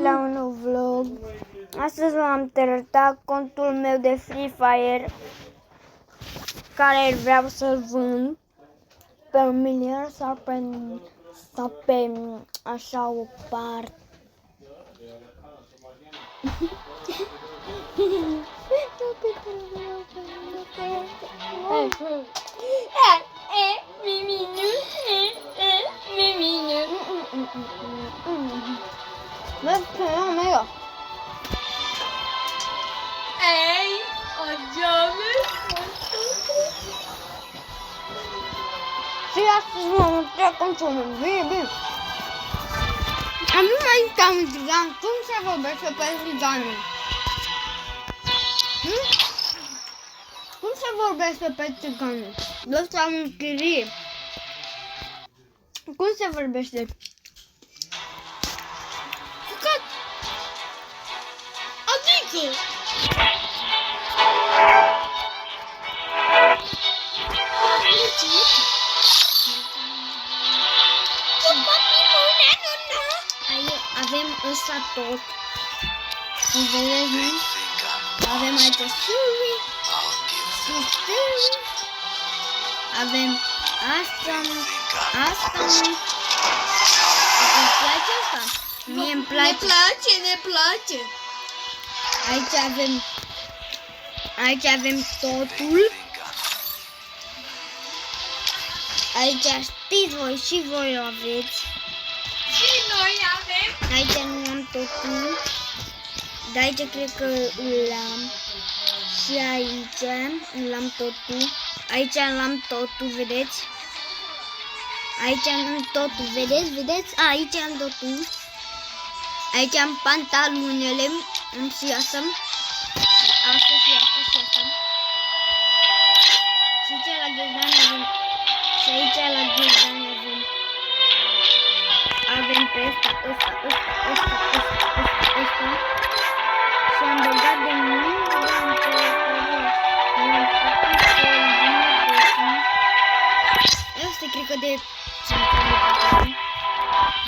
La un nou vlog. Astăzi v-am arătat contul meu de Free Fire care vreau să-l vând pe 1 milion sau pe așa o parte. Și astăzi mă întreb cum să mă bine. Am nu mai uitat în țigan cum se vorbește pe țiganul. Cum se vorbește pe țiganul? Ăsta am în chirie. Cum se vorbește? Adică? Avem ăsta tot. Vedeți? Avem aici Suri. Avem asta. Îți place asta? Mie îmi place. Ne place. Aici avem totul. Aici știți voi și voi o aveți. Și noi avem. Aici nu am totul. Dar aici cred că îl am. Și aici îl am totul. Aici l-am totul, vedeți? Aici am totul, vedeți? Aici am totul. Aici am pantalonele. Am și asta. Asta și asta. Și aici la ghezdan avem. Și aici la ghezdan avem. Avem pe ăsta. Și am băgat de mult. Asta cred că de 5 ani.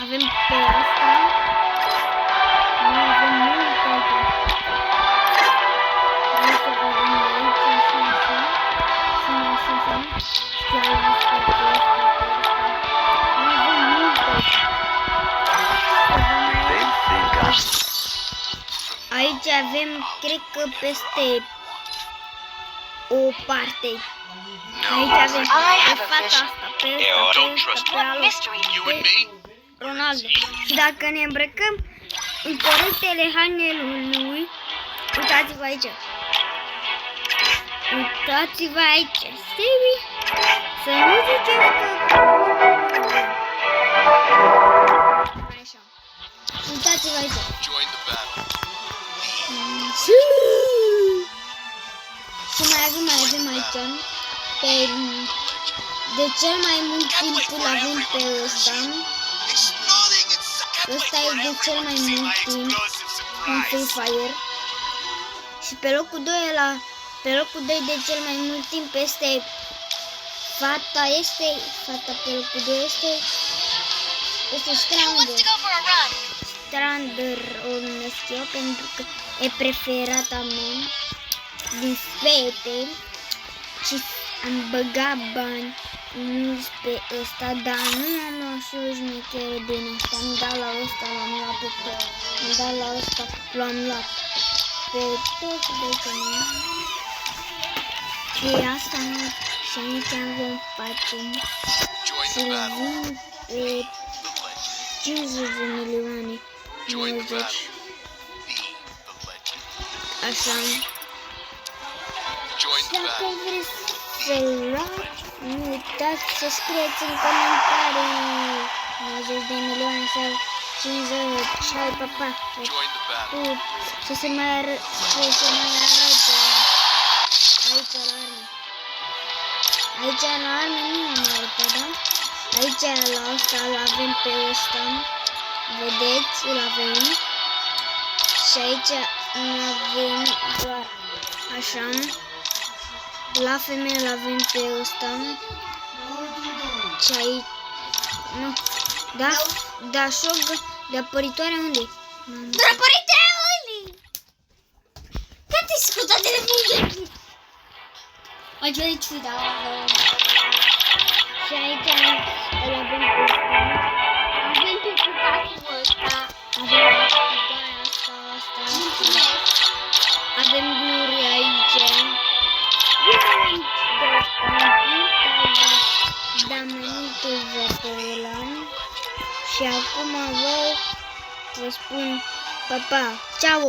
Avem pe asta. Nu avem mult pe asta. Aici avem aici și așa. Și așa. Și aici avem, cred că peste o parte. Aici avem pe fata asta, pe Ronaldo. Și dacă ne îmbrăcăm în corectele hainele lui, uitați-vă aici. Uitați-vă aici. Siri, să nu ziceți că... Așa. Uitați-vă aici. Și mai avem aici. De cel mai mult timp îl avem pe ăsta. Ăsta e de cel mai mult timp în Free Fire. Și pe locul 2 de cel mai mult timp este fata pe locul 2 este Strander, o numesc eu, pentru că e preferata mea din fete. Și am băgat bani mulți pe ăsta, dar nu am luat și o șmecheră din ăsta. Am dat la ăsta, l-am luat pe tot. Am dat la ăsta, l-am luat pe tot. Și asta nu. Și aici avem patul. Și îl vând pe 50 de milioane. 90. Așa. Dacă vreți să-l luați, nu uitați să scrieți în comentarii 90 de milioane sau 50 și hai papa. Să se mai arăte aici la arme. Aici la arme nu am arătat, da? Aici la ăsta îl avem pe ăsta. Vedeți, îl avem. Și aici nu avem doar așa. La femeie îl avem pe ăsta. Și aici... Nu. Da, șog de apăritoare unde? Aici da. Și aici îl avem pe ăsta. Avem pe bucatul ăsta. Avem tigaia asta. Avem guri aici. Și acum vă spun pa, pa, ceau!